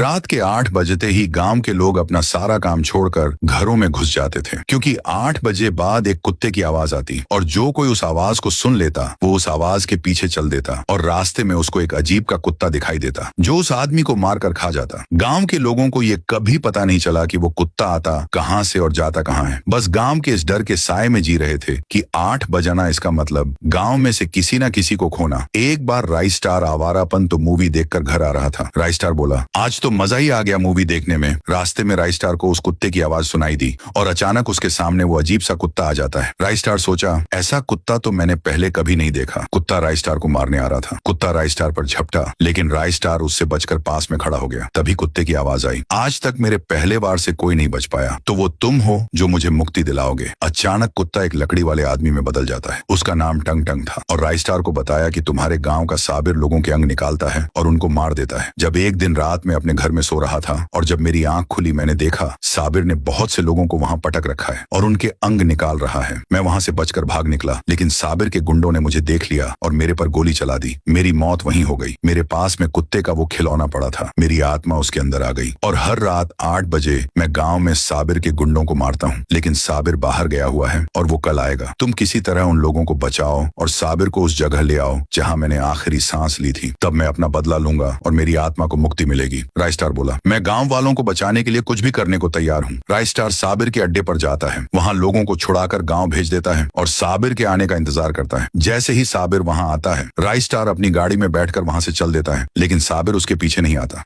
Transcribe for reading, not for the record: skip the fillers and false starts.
रात के 8 बजते ही गांव के लोग अपना सारा काम छोड़कर घरों में घुस जाते थे, क्योंकि 8 बजे बाद एक कुत्ते की आवाज आती और जो कोई उस आवाज को सुन लेता वो उस आवाज के पीछे चल देता और रास्ते में उसको एक अजीब का कुत्ता दिखाई देता जो उस आदमी को मारकर खा जाता। गांव के लोगों को ये कभी पता नहीं चला कि वो कुत्ता आता कहां से और जाता कहां है। बस गांव के इस डर के साए में जी रहे थे कि 8 बजना इसका मतलब गांव में से किसी न किसी को खोना। एक बार राइस स्टार आवारापन तो मूवी देखकर घर आ रहा था। राइस स्टार बोला, आज तो मजा ही आ गया मूवी देखने में। रास्ते में राइस स्टार को उस कुत्ते की आवाज सुनाई दी और अचानक उसके सामने वो अजीब सा कुत्ता आ जाता है। राइस स्टार सोचा, ऐसा कुत्ता तो मैंने पहले कभी नहीं देखा। कुत्ता राइस स्टार को मारने आ रहा था। कुत्ता राइस स्टार पर झपटा, लेकिन राइस स्टार उससे बचकर पास में खड़ा हो गया। तभी कुत्ते की आवाज आई, आज तक मेरे पहले बार से कोई नहीं बच पाया, तो वो तुम हो जो मुझे मुक्ति दिलाओगे। अचानक कुत्ता एक लकड़ी वाले आदमी में बदल जाता है। उसका नाम टंग टंग था और राइस स्टार को बताया कि तुम्हारे गांव का साबिर लोगों के अंग निकालता है और उनको मार देता है। जब एक दिन रात में अपने घर में सो रहा था और जब मेरी आंख खुली, मैंने देखा साबिर ने बहुत से लोगों को वहां पटक रखा है और उनके अंग निकाल रहा है। मैं वहां से बचकर भाग निकला, लेकिन साबिर के गुंडों ने मुझे देख लिया और मेरे पर गोली चला दी। मेरी मौत वहीं हो गई। मेरे पास में कुत्ते का वो खिलौना पड़ा था। मेरी आत्मा उसके अंदर आ गई और हर रात 8 बजे मैं गांव में साबिर के गुंडों को मारता हूँ। लेकिन साबिर बाहर गया हुआ है और वो कल आएगा। तुम किसी तरह उन लोगों को बचाओ और साबिर को उस जगह ले आओ जहां मैंने आखिरी सांस ली थी। तब मैं अपना बदला लूंगा और मेरी आत्मा को मुक्ति मिलेगी। राइस स्टार बोला, मैं गांव वालों को बचाने के लिए कुछ भी करने को तैयार हूँ। राइस स्टार साबिर के अड्डे पर जाता है, वहां लोगों को छुड़ाकर गांव भेज देता है और साबिर के आने का इंतजार करता है। जैसे ही साबिर वहां आता है, राइस स्टार अपनी गाड़ी में बैठकर वहां से चल देता है, लेकिन साबिर उसके पीछे नहीं आता।